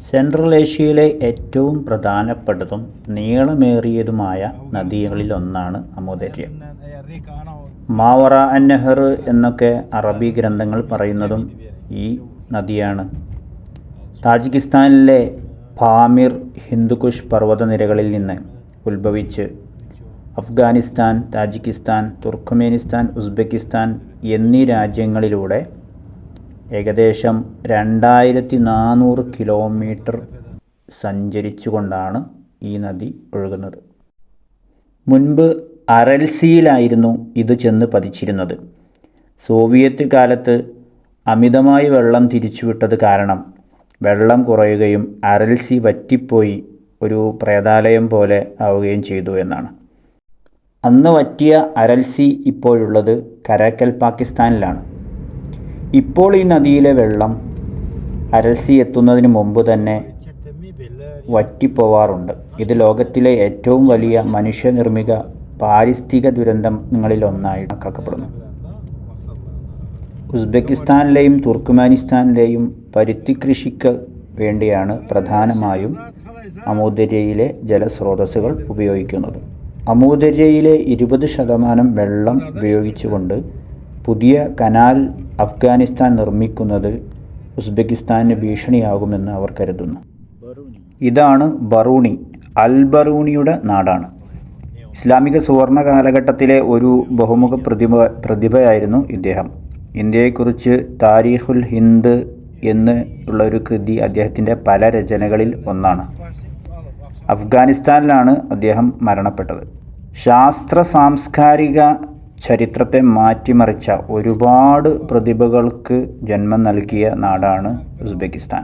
Central ഏഷ്യയിലെ ഏറ്റവും പ്രധാനപ്പെട്ടതും നീളമേറിയതുമായ നദികളിലൊന്നാണ് അമുദര്യ. മാവറ അൻ-നഹർ എന്നൊക്കെ അറബി ഗ്രന്ഥങ്ങൾ പറയുന്നതും ഈ നദിയാണ്. താജിക്കിസ്ഥാനിലെ പാമിർ ഹിന്ദുക്കുഷ് പർവ്വതനിരകളിൽ നിന്ന് ഉത്ഭവിച്ച് അഫ്ഗാനിസ്ഥാൻ, താജിക്കിസ്ഥാൻ, തുർക്ക്മെനിസ്ഥാൻ, ഉസ്ബെക്കിസ്ഥാൻ എന്നീ രാജ്യങ്ങളിലൂടെ ഏകദേശം 2400 കിലോമീറ്റർ സഞ്ചരിച്ചുകൊണ്ടാണ് ഈ നദി ഒഴുകുന്നത്. മുൻപ് അറൽസിയിലായിരുന്നു ഇത് ചെന്ന് പതിച്ചിരുന്നത്. സോവിയറ്റ് കാലത്ത് അമിതമായി വെള്ളം തിരിച്ചുവിട്ടത് കാരണം വെള്ളം കുറയുകയും അറൽസി വറ്റിപ്പോയി ഒരു പ്രേതാലയം പോലെ ആവുകയും ചെയ്തു എന്നാണ്. അന്ന് വറ്റിയ അറൽസി ഇപ്പോഴുള്ളത് കരാക്കൽ, പാകിസ്ഥാനിലാണ്. ഇപ്പോൾ ഈ നദിയിലെ വെള്ളം അറൽസി എത്തുന്നതിന് മുമ്പ് തന്നെ വറ്റിപ്പോവാറുണ്ട്. ഇത് ലോകത്തിലെ ഏറ്റവും വലിയ മനുഷ്യനിർമ്മിത പാരിസ്ഥിതിക ദുരന്തങ്ങളിലൊന്നായി കണക്കാക്കപ്പെടുന്നു. ഉസ്ബെക്കിസ്ഥാനിലെയും തുർക്ക്മെനിസ്ഥാനിലെയും പരുത്തി കൃഷിക്ക് വേണ്ടിയാണ് പ്രധാനമായും അമുദര്യയിലെ ജലസ്രോതസ്സുകൾ ഉപയോഗിക്കുന്നത്. അമുദര്യയിലെ 20% വെള്ളം ഉപയോഗിച്ചുകൊണ്ട് പുതിയ കനാൽ അഫ്ഗാനിസ്ഥാൻ നിർമ്മിക്കുന്നത് ഉസ്ബെക്കിസ്ഥാന് ഭീഷണിയാകുമെന്ന് അവർ കരുതുന്നു. ഇതാണ് ബറൂണി. അൽ ബറൂണിയുടെ നാടാണ്. ഇസ്ലാമിക സുവർണ കാലഘട്ടത്തിലെ ഒരു ബഹുമുഖ പ്രതിഭയായിരുന്നു ഇദ്ദേഹം. ഇന്ത്യയെക്കുറിച്ച് താരീഖുൽ ഹിന്ദ് എന്ന് ഉള്ള ഒരു കൃതി അദ്ദേഹത്തിൻ്റെ പല രചനകളിൽ ഒന്നാണ്. അഫ്ഗാനിസ്ഥാനിലാണ് അദ്ദേഹം മരണപ്പെട്ടത്. ശാസ്ത്ര സാംസ്കാരിക ചരിത്രത്തെ മാറ്റിമറിച്ച ഒരുപാട് പ്രതിഭകൾക്ക് ജന്മം നൽകിയ നാടാണ് ഉസ്ബെക്കിസ്ഥാൻ.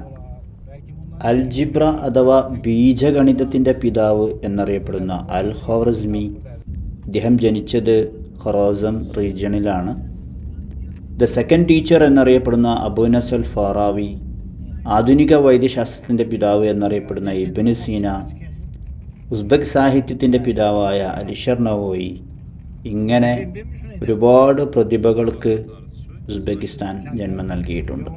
അൽജിബ്ര അഥവാ ബീജഗണിതത്തിൻ്റെ പിതാവ് എന്നറിയപ്പെടുന്ന അൽ ഖ്വാറിസ്മി, ഇദ്ദേഹം ജനിച്ചത് ഖൊറാസം റീജിയണിലാണ്. ദ സെക്കൻഡ് ടീച്ചർ എന്നറിയപ്പെടുന്ന അബു നസ്ർ ഫാറാവി, ആധുനിക വൈദ്യശാസ്ത്രത്തിൻ്റെ പിതാവ് എന്നറിയപ്പെടുന്ന ഇബ്നു സീന, ഉസ്ബെക് സാഹിത്യത്തിൻ്റെ പിതാവായ അലിഷർ നവോയി, ഇങ്ങനെ ഒരുപാട് പ്രതിഭകൾക്ക് ഉസ്ബെക്കിസ്ഥാൻ ജന്മം നൽകിയിട്ടുണ്ട്.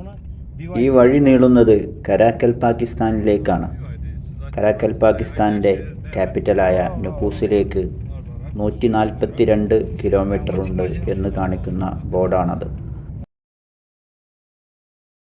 ഈ വഴി നീളുന്നത് കരാക്കൽ, പാകിസ്ഥാനിലേക്കാണ്. കരാക്കൽ പാകിസ്ഥാൻ്റെ ക്യാപിറ്റലായ നുപൂസിലേക്ക് 142 കിലോമീറ്റർ ഉണ്ട് എന്ന് കാണിക്കുന്ന ബോർഡാണത്.